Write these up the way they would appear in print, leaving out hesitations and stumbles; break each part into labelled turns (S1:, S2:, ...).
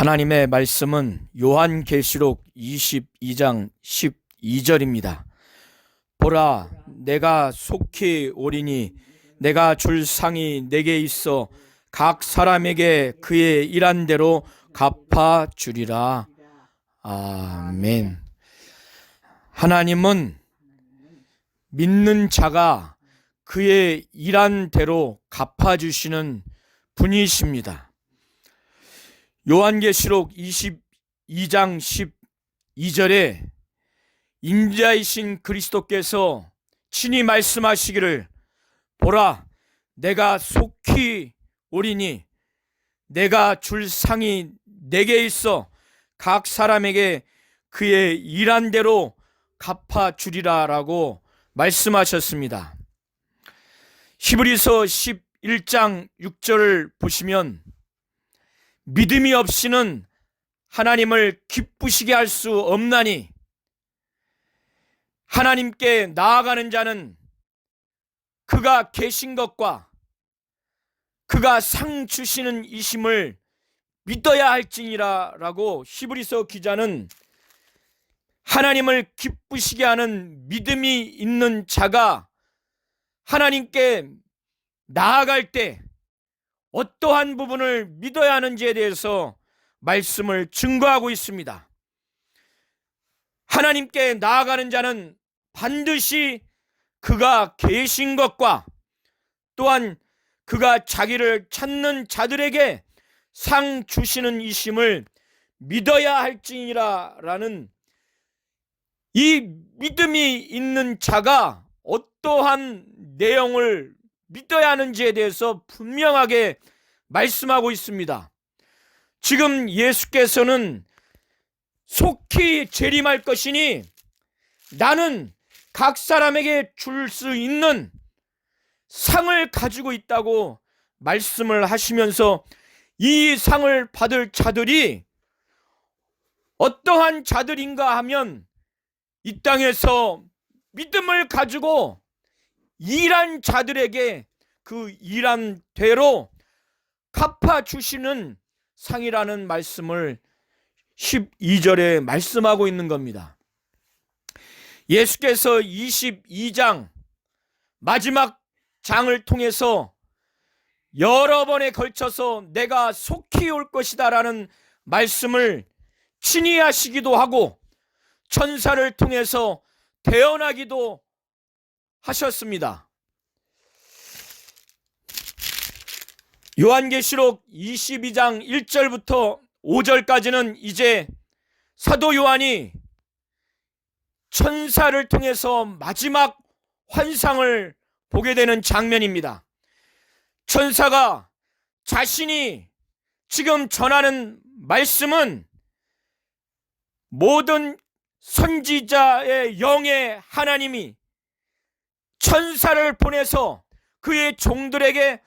S1: 하나님의 말씀은 요한계시록 22장 12절입니다. 보라, 내가 속히 오리니 내가 줄 상이 내게 있어 각 사람에게 그의 일한 대로 갚아 주리라. 아멘. 하나님은 믿는 자가 그의 일한 대로 갚아 주시는 분이십니다. 요한계시록 22장 12절에 인자이신 그리스도께서 친히 말씀하시기를, 보라, 내가 속히 오리니 내가 줄 상이 내게 있어 각 사람에게 그의 일한 대로 갚아 주리라 라고 말씀하셨습니다. 히브리서 11장 6절을 보시면 믿음이 없이는 하나님을 기쁘시게 할 수 없나니 하나님께 나아가는 자는 그가 계신 것과 그가 상 주시는 이심을 믿어야 할지니라 라고 히브리서 기자는 하나님을 기쁘시게 하는 믿음이 있는 자가 하나님께 나아갈 때 어떠한 부분을 믿어야 하는지에 대해서 말씀을 증거하고 있습니다. 하나님께 나아가는 자는 반드시 그가 계신 것과 또한 그가 자기를 찾는 자들에게 상 주시는 이심을 믿어야 할지니라 라는 이 믿음이 있는 자가 어떠한 내용을 믿어야 하는지에 대해서 분명하게 말씀하고 있습니다. 지금 예수께서는 속히 재림할 것이니 나는 각 사람에게 줄 수 있는 상을 가지고 있다고 말씀을 하시면서 이 상을 받을 자들이 어떠한 자들인가 하면 이 땅에서 믿음을 가지고 일한 자들에게 그 일한 대로 갚아주시는 상이라는 말씀을 12절에 말씀하고 있는 겁니다. 예수께서 22장 마지막 장을 통해서 여러 번에 걸쳐서 내가 속히 올 것이다 라는 말씀을 친히 하시기도 하고 천사를 통해서 대언하기도 하셨습니다. 요한계시록 22장 1절부터 5절까지는 이제 사도 요한이 천사를 통해서 마지막 환상을 보게 되는 장면입니다. 천사가 자신이 지금 전하는 말씀은 모든 선지자의 영의 하나님이 천사를 보내서 그의 종들에게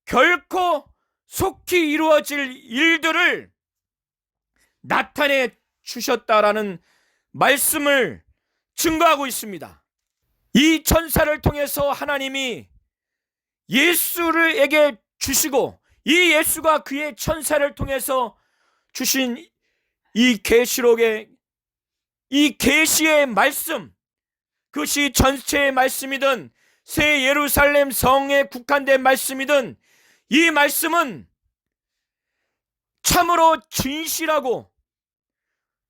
S1: 결코 속히 이루어질 일들을 나타내 주셨다라는 말씀을 증거하고 있습니다. 이 천사를 통해서 하나님이 예수에게 주시고 이 예수가 그의 천사를 통해서 주신 이 계시록의 이 계시의 말씀, 그것이 전체의 말씀이든 새 예루살렘 성에 국한된 말씀이든 이 말씀은 참으로 진실하고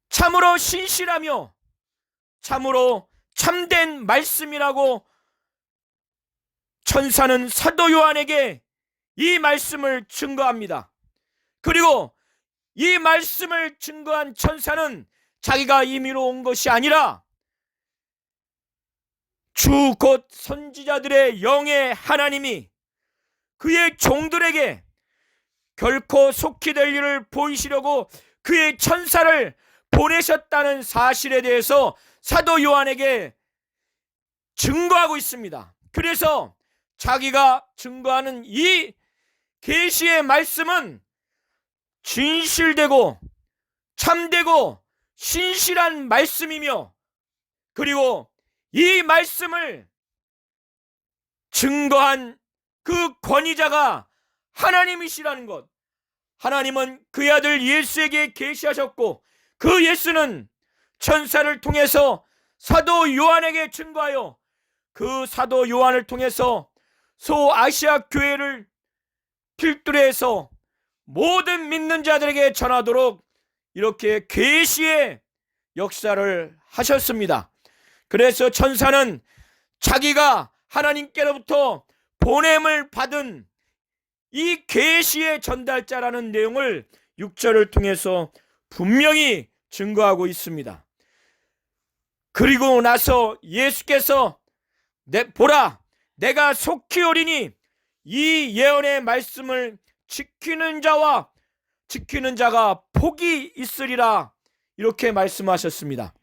S1: 참으로 신실하며 참으로 참된 말씀이라고 천사는 사도 요한에게 이 말씀을 증거합니다. 그리고 이 말씀을 증거한 천사는 자기가 임의로 온 것이 아니라 주 곧 선지자들의 영의 하나님이 그의 종들에게 결코 속히 될 일을 보이시려고 그의 천사를 보내셨다는 사실에 대해서 사도 요한에게 증거하고 있습니다. 그래서 자기가 증거하는 이 계시의 말씀은 진실되고 참되고 신실한 말씀이며, 그리고 이 말씀을 증거한 그 권위자가 하나님이시라는 것, 하나님은 그의 아들 예수에게 계시하셨고, 그 예수는 천사를 통해서 사도 요한에게 증거하여 그 사도 요한을 통해서 소아시아 교회를 필두로 모든 믿는 자들에게 전하도록 이렇게 계시의 역사를 하셨습니다. 그래서 천사는 자기가 하나님께로부터 보냄을 받은 이 계시의 전달자라는 내용을 6절을 통해서 분명히 증거하고 있습니다. 그리고 나서 예수께서 보라, 내가 속히 오리니 이 예언의 말씀을 지키는 자가 복이 있으리라, 이렇게 말씀하셨습니다.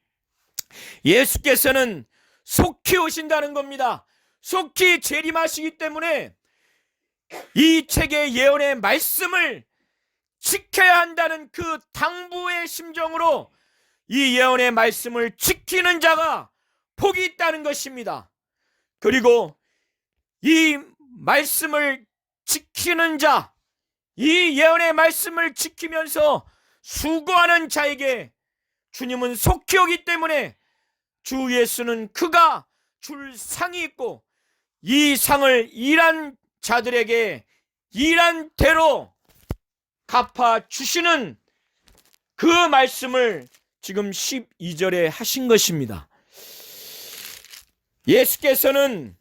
S1: 예수께서는 속히 오신다는 겁니다. 속히 재림하시기 때문에 이 책의 예언의 말씀을 지켜야 한다는 그 당부의 심정으로 이 예언의 말씀을 지키는 자가 복이 있다는 것입니다. 그리고 이 말씀을 지키는 자, 이 예언의 말씀을 지키면서 수고하는 자에게 주님은 속히 오기 때문에 주 예수는 그가 줄 상이 있고, 이 상을 일한 자들에게 일한 대로 갚아주시는 그 말씀을 지금 12절에 하신 것입니다. 예수께서는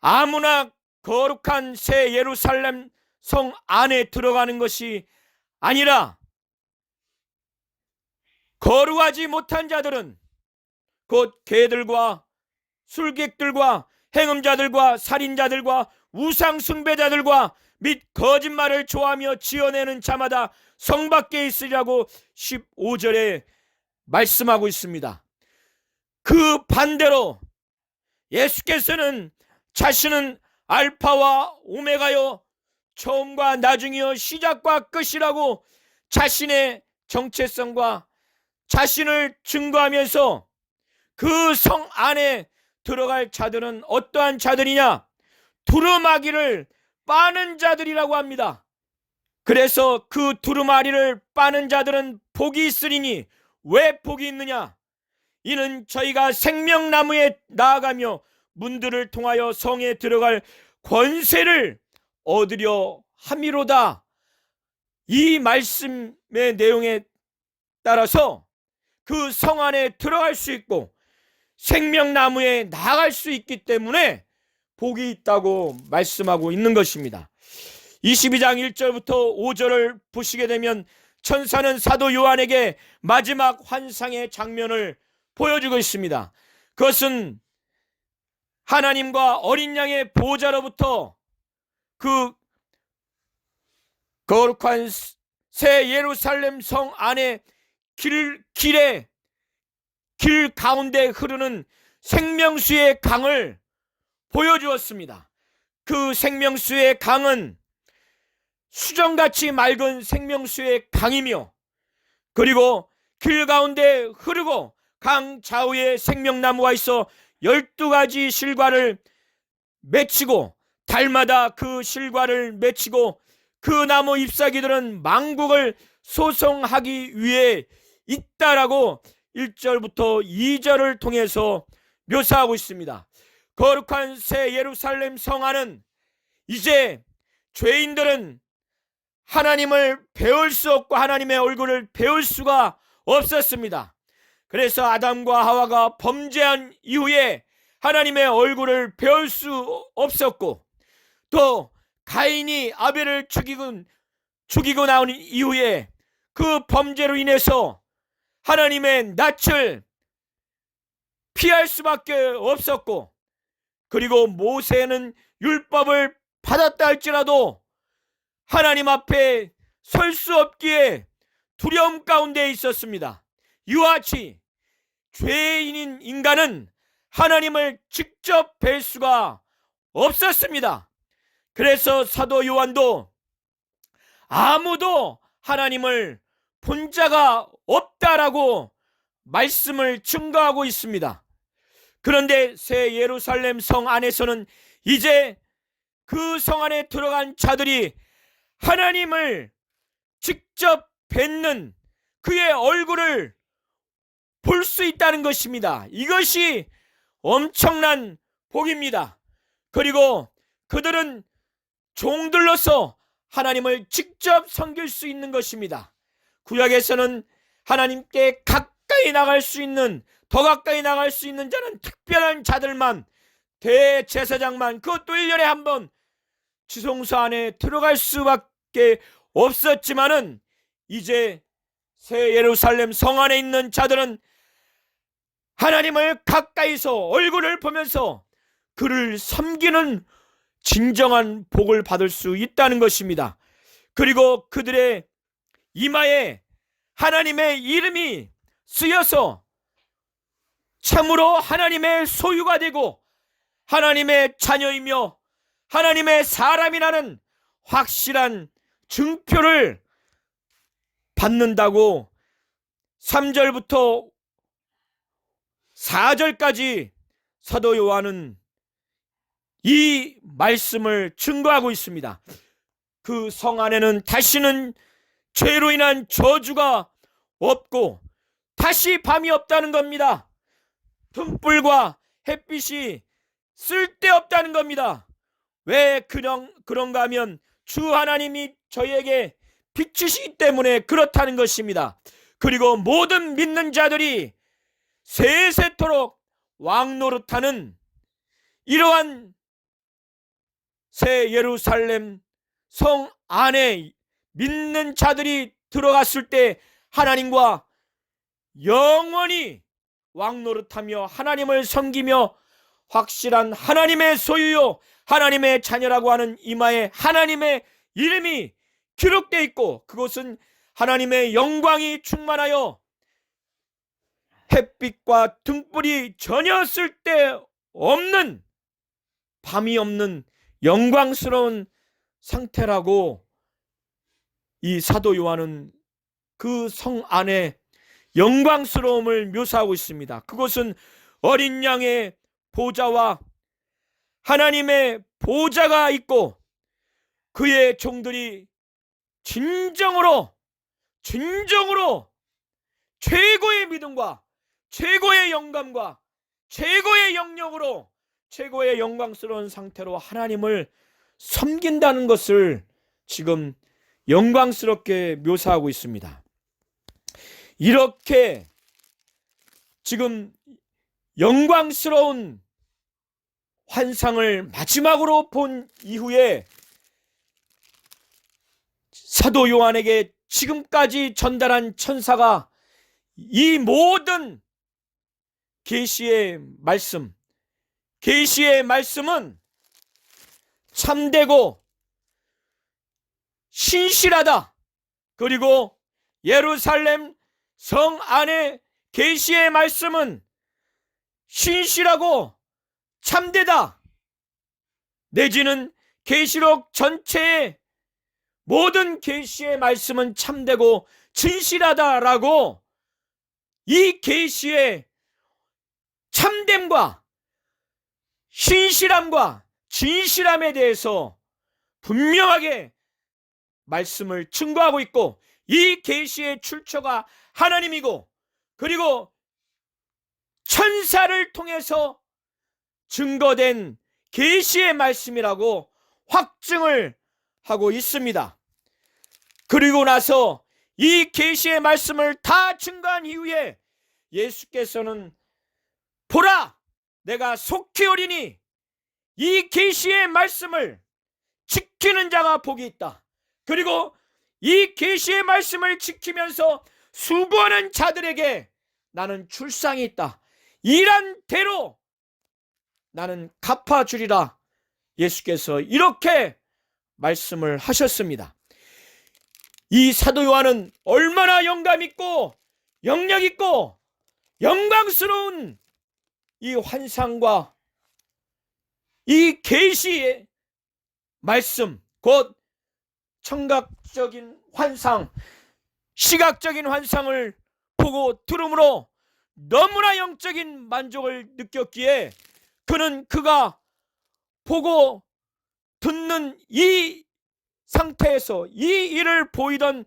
S1: 아무나 거룩한 새 예루살렘 성 안에 들어가는 것이 아니라 거룩하지 못한 자들은 곧 개들과 술객들과 행음자들과 살인자들과 우상숭배자들과 및 거짓말을 좋아하며 지어내는 자마다 성 밖에 있으리라고 15절에 말씀하고 있습니다. 그 반대로 예수께서는 자신은 알파와 오메가요, 처음과 나중이요, 시작과 끝이라고 자신의 정체성과 자신을 증거하면서 그 성 안에 들어갈 자들은 어떠한 자들이냐? 두루마기를 빠는 자들이라고 합니다. 그래서 그 두루마리를 빠는 자들은 복이 있으리니, 왜 복이 있느냐? 이는 저희가 생명나무에 나아가며 문들을 통하여 성에 들어갈 권세를 얻으려 함이로다. 이 말씀의 내용에 따라서 그 성 안에 들어갈 수 있고 생명나무에 나아갈 수 있기 때문에 복이 있다고 말씀하고 있는 것입니다. 22장 1절부터 5절을 보시게 되면 천사는 사도 요한에게 마지막 환상의 장면을 보여주고 있습니다. 그것은 하나님과 어린 양의 보호자로부터 그 거룩한 새 예루살렘 성 안에 길 가운데 흐르는 생명수의 강을 보여주었습니다. 그 생명수의 강은 수정같이 맑은 생명수의 강이며, 그리고 길 가운데 흐르고 강 좌우에 생명나무가 있어 12가지 실과를 맺히고, 달마다 그 실과를 맺히고 그 나무 잎사귀들은 만국을 소송하기 위해 있다라고 1절부터 2절을 통해서 묘사하고 있습니다. 거룩한 새 예루살렘 성 안은 이제 죄인들은 하나님을 배울 수 없고 하나님의 얼굴을 배울 수가 없었습니다. 그래서 아담과 하와가 범죄한 이후에 하나님의 얼굴을 배울 수 없었고, 또 가인이 아벨을 죽이고 나온 이후에 그 범죄로 인해서 하나님의 낯을 피할 수밖에 없었고, 그리고 모세는 율법을 받았다 할지라도 하나님 앞에 설 수 없기에 두려움 가운데 있었습니다. 이와 같이 죄인인 인간은 하나님을 직접 뵐 수가 없었습니다. 그래서 사도 요한도 아무도 하나님을 본 자가 없다라고 말씀을 증거하고 있습니다. 그런데 새 예루살렘 성 안에서는 이제 그 성 안에 들어간 자들이 하나님을 직접 뵙는 그의 얼굴을 볼 수 있다는 것입니다. 이것이 엄청난 복입니다. 그리고 그들은 종들로서 하나님을 직접 섬길 수 있는 것입니다. 구약에서는 하나님께 가까이 나갈 수 있는, 더 가까이 나갈 수 있는 자는 특별한 자들만, 대제사장만, 그것도 1년에 한 번 지성소 안에 들어갈 수밖에 없었지만은 이제 새 예루살렘 성 안에 있는 자들은 하나님을 가까이서 얼굴을 보면서 그를 섬기는 진정한 복을 받을 수 있다는 것입니다. 그리고 그들의 이마에 하나님의 이름이 쓰여서 참으로 하나님의 소유가 되고 하나님의 자녀이며 하나님의 사람이라는 확실한 증표를 받는다고 3절부터 4절까지 사도 요한은 이 말씀을 증거하고 있습니다. 그 성 안에는 다시는 죄로 인한 저주가 없고 다시 밤이 없다는 겁니다. 등불과 햇빛이 쓸데없다는 겁니다. 왜 그런가 하면 주 하나님이 저희에게 빛이시기 때문에 그렇다는 것입니다. 그리고 모든 믿는 자들이 세세토록 왕노릇하는 이러한 새 예루살렘 성 안에 믿는 자들이 들어갔을 때 하나님과 영원히 왕노릇하며 하나님을 섬기며 확실한 하나님의 소유요 하나님의 자녀라고 하는 이마에 하나님의 이름이 기록되어 있고, 그것은 하나님의 영광이 충만하여 햇빛과 등불이 전혀 쓸데없는, 밤이 없는 영광스러운 상태라고 이 사도 요한은 그 성 안에 영광스러움을 묘사하고 있습니다. 그것은 어린 양의 보좌와 하나님의 보좌가 있고 그의 종들이 진정으로 최고의 믿음과 최고의 영감과 최고의 영역으로 최고의 영광스러운 상태로 하나님을 섬긴다는 것을 지금 영광스럽게 묘사하고 있습니다. 이렇게 지금 영광스러운 환상을 마지막으로 본 이후에 사도 요한에게 지금까지 전달한 천사가 이 모든 계시의 말씀은 참되고 신실하다. 그리고 예루살렘 성 안의 계시의 말씀은 신실하고 참되다. 내지는 계시록 전체의 모든 계시의 말씀은 참되고 진실하다라고 이 계시의 참됨과 신실함과 진실함에 대해서 분명하게 말씀을 증거하고 있고, 이 계시의 출처가 하나님이고 그리고 천사를 통해서 증거된 계시의 말씀이라고 확증을 하고 있습니다. 그리고 나서 이 계시의 말씀을 다 증거한 이후에 예수께서는 보라, 내가 속히 오리니 이 계시의 말씀을 지키는 자가 복이 있다. 그리고 이 계시의 말씀을 지키면서 수고하는 자들에게 나는 출상이 있다. 일한 대로 나는 갚아주리라. 예수께서 이렇게 말씀을 하셨습니다. 이 사도 요한은 얼마나 영감 있고 영력 있고 영광스러운 이 환상과 이 계시의 말씀, 곧 청각적인 환상, 시각적인 환상을 보고 들음으로 너무나 영적인 만족을 느꼈기에 그는 그가 보고 듣는 이 상태에서 이 일을 보이던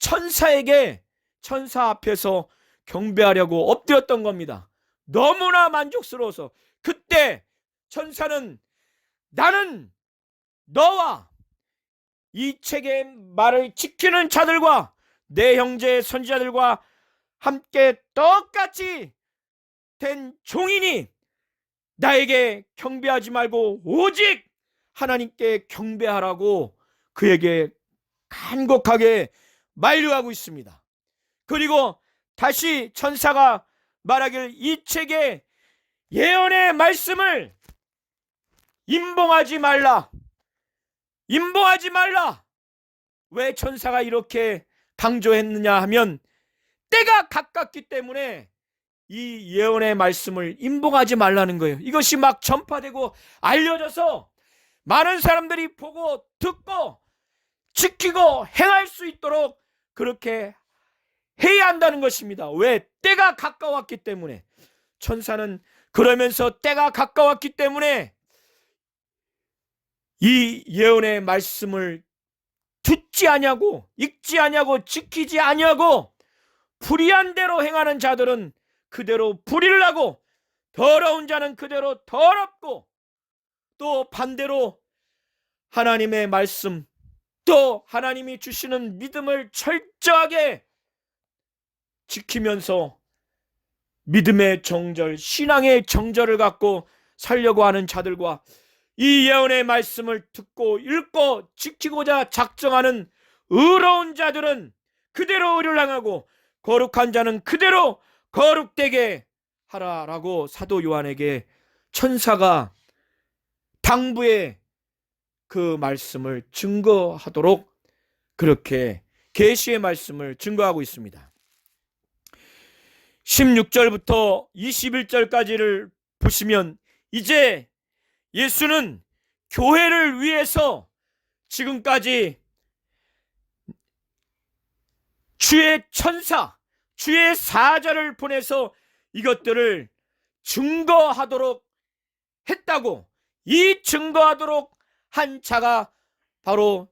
S1: 천사에게 천사 앞에서 경배하려고 엎드렸던 겁니다. 너무나 만족스러워서. 그때 천사는 나는 너와 이 책의 말을 지키는 자들과 내 형제 선지자들과 함께 똑같이 된 종이니 나에게 경배하지 말고 오직 하나님께 경배하라고 그에게 간곡하게 만류하고 있습니다. 그리고 다시 천사가 말하기를 이 책의 예언의 말씀을 임봉하지 말라. 임봉하지 말라. 왜 천사가 이렇게 강조했느냐 하면 때가 가깝기 때문에 이 예언의 말씀을 임봉하지 말라는 거예요. 이것이 막 전파되고 알려져서 많은 사람들이 보고 듣고 지키고 행할 수 있도록 그렇게 해야 한다는 것입니다. 왜? 때가 가까웠기 때문에. 천사는 그러면서 때가 가까웠기 때문에 이 예언의 말씀을 듣지 아니하고 읽지 아니하고 지키지 아니하고 불의한 대로 행하는 자들은 그대로 불의를 하고 더러운 자는 그대로 더럽고 또 반대로 하나님의 말씀 또 하나님이 주시는 믿음을 철저하게 지키면서 믿음의 정절, 신앙의 정절을 갖고 살려고 하는 자들과 이 예언의 말씀을 듣고 읽고 지키고자 작정하는 의로운 자들은 그대로 의를 행하고 거룩한 자는 그대로 거룩되게 하라라고 사도 요한에게 천사가 당부의 그 말씀을 증거하도록 그렇게 계시의 말씀을 증거하고 있습니다. 16절부터 21절까지를 보시면 이제 예수는 교회를 위해서 지금까지 주의 천사, 주의 사자를 보내서 이것들을 증거하도록 했다고, 이 증거하도록 한 자가 바로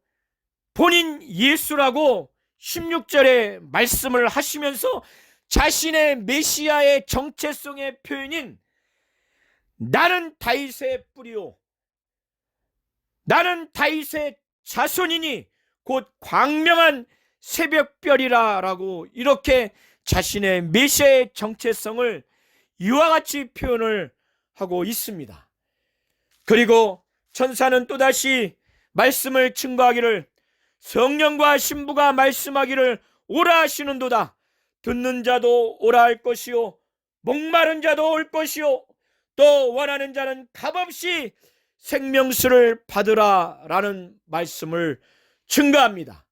S1: 본인 예수라고 16절에 말씀을 하시면서 자신의 메시아의 정체성의 표현인 나는 다윗의 뿌리요 나는 다윗의 자손이니 곧 광명한 새벽별이라 라고 이렇게 자신의 메시아의 정체성을 이와 같이 표현을 하고 있습니다. 그리고 천사는 또다시 말씀을 증거하기를 성령과 신부가 말씀하기를 오라 하시는도다. 듣는 자도 오라 할 것이요 목마른 자도 올 것이요 또 원하는 자는 값없이 생명수를 받으라 라는 말씀을 증거합니다.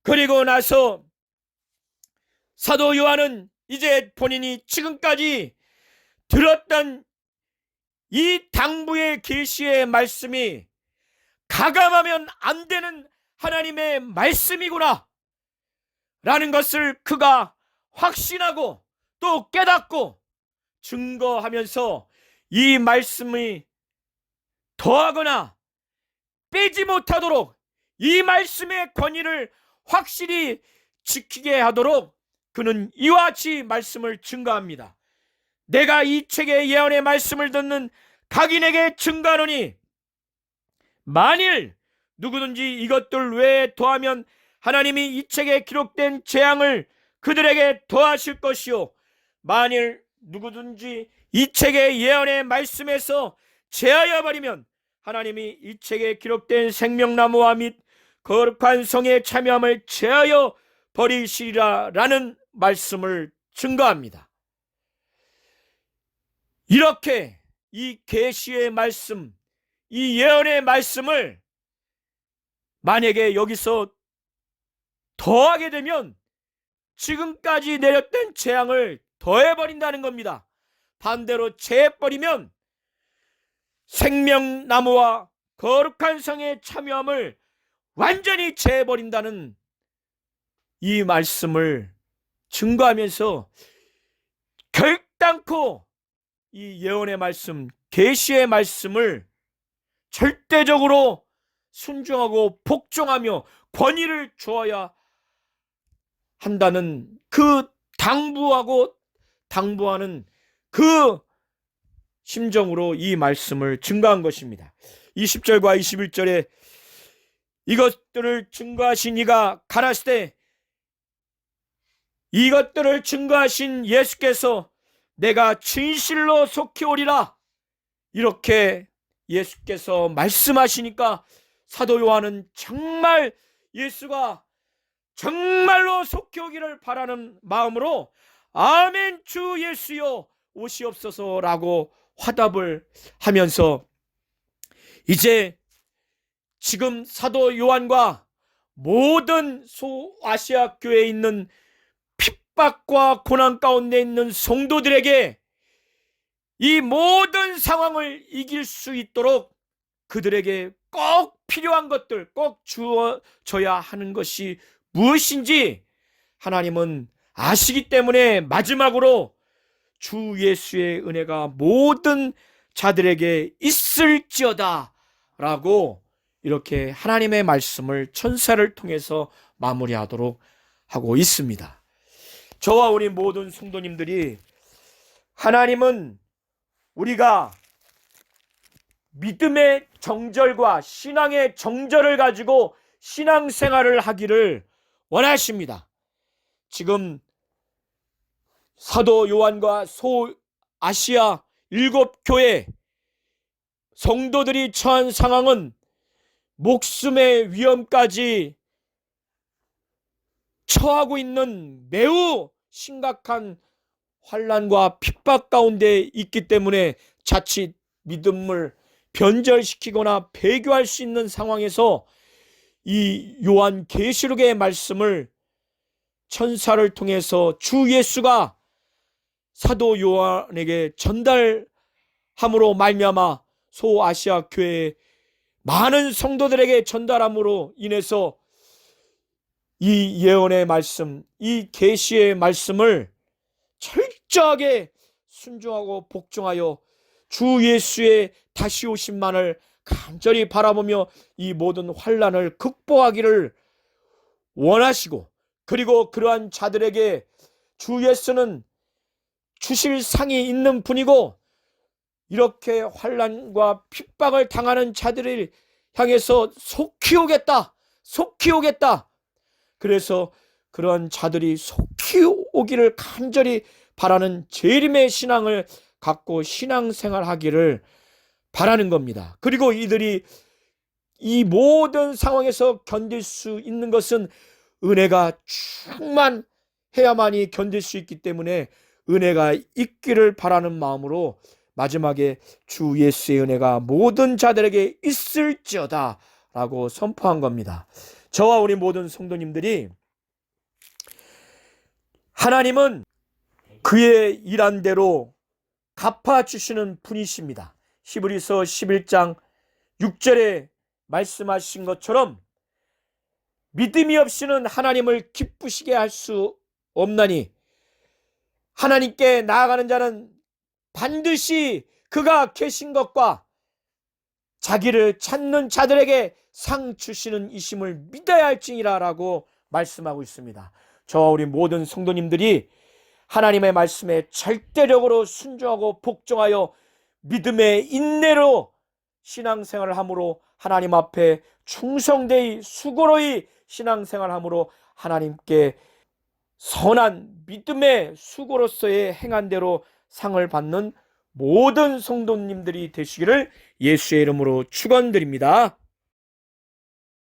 S1: 그리고 나서 사도 요한은 이제 본인이 지금까지 들었던 이 당부의 계시의 말씀이 가감하면 안 되는 하나님의 말씀이구나 라는 것을 그가 확신하고 또 깨닫고 증거하면서 이 말씀이 더하거나 빼지 못하도록 이 말씀의 권위를 확실히 지키게 하도록 그는 이와 같이 말씀을 증거합니다. 내가 이 책의 예언의 말씀을 듣는 각인에게 증거하노니 만일 누구든지 이것들 외에 더하면 하나님이 이 책에 기록된 재앙을 그들에게 더하실 것이요 만일 누구든지 이 책의 예언의 말씀에서 제하여 버리면 하나님이 이 책에 기록된 생명나무와 및 거룩한 성의 참여함을 제하여 버리시리라 라는 말씀을 증거합니다. 이렇게 이 계시의 말씀, 이 예언의 말씀을 만약에 여기서 더하게 되면 지금까지 내렸던 재앙을 더해버린다는 겁니다. 반대로 제해버리면 생명나무와 거룩한 성의 참여함을 완전히 제해버린다는 이 말씀을 증거하면서 결단코 이 예언의 말씀, 계시의 말씀을 절대적으로 순종하고 복종하며 권위를 주어야 한다는 그 당부하는 그 심정으로 이 말씀을 증거한 것입니다. 20절과 21절에 이것들을 증거하신 이가 가라실 때 이것들을 증거하신 예수께서 내가 진실로 속히 오리라, 이렇게 예수께서 말씀하시니까 사도 요한은 정말 예수가 정말로 속히 오기를 바라는 마음으로 아멘 주 예수여 오시옵소서라고 화답을 하면서 이제 지금 사도 요한과 모든 소아시아 교회에 있는 핍박과 고난 가운데 있는 성도들에게 이 모든 상황을 이길 수 있도록 그들에게 꼭 필요한 것들, 꼭 주어져야 하는 것이 무엇인지 하나님은 아시기 때문에 마지막으로 주 예수의 은혜가 모든 자들에게 있을지어다 라고 이렇게 하나님의 말씀을 천사를 통해서 마무리하도록 하고 있습니다. 저와 우리 모든 성도님들이, 하나님은 우리가 믿음의 정절과 신앙의 정절을 가지고 신앙생활을 하기를 원하십니다. 지금 사도 요한과 소아시아 7교회 성도들이 처한 상황은 목숨의 위험까지 처하고 있는 매우 심각한 환난과 핍박 가운데 있기 때문에 자칫 믿음을 변절시키거나 배교할 수 있는 상황에서 이 요한 계시록의 말씀을 천사를 통해서 주 예수가 사도 요한에게 전달함으로 말미암아 소아시아 교회의 많은 성도들에게 전달함으로 인해서 이 예언의 말씀, 이 계시의 말씀을 철저하게 순종하고 복종하여 주 예수의 다시 오심만을 간절히 바라보며 이 모든 환난을 극복하기를 원하시고, 그리고 그러한 자들에게 주 예수는 주실 상이 있는 분이고, 이렇게 환난과 핍박을 당하는 자들을 향해서 속히 오겠다, 속히 오겠다. 그래서 그런 자들이 속히 오기를 간절히 바라는 재림의 신앙을 갖고 신앙생활하기를 바라는 겁니다. 그리고 이들이 이 모든 상황에서 견딜 수 있는 것은 은혜가 충만해야만이 견딜 수 있기 때문에 은혜가 있기를 바라는 마음으로 마지막에 주 예수의 은혜가 모든 자들에게 있을지어다 라고 선포한 겁니다. 저와 우리 모든 성도님들이, 하나님은 그의 일한 대로 갚아주시는 분이십니다. 히브리서 11장 6절에 말씀하신 것처럼 믿음이 없이는 하나님을 기쁘시게 할 수 없나니 하나님께 나아가는 자는 반드시 그가 계신 것과 자기를 찾는 자들에게 상 주시는 이심을 믿어야 할지니라 라고 말씀하고 있습니다. 저와 우리 모든 성도님들이 하나님의 말씀에 절대적으로 순종하고 복종하여 믿음의 인내로 신앙생활을 함으로 하나님 앞에 충성되이 수고로이 신앙생활함으로 하나님께 선한 믿음의 수고로서의 행한 대로 상을 받는 모든 성도님들이 되시기를 예수의 이름으로 축원드립니다.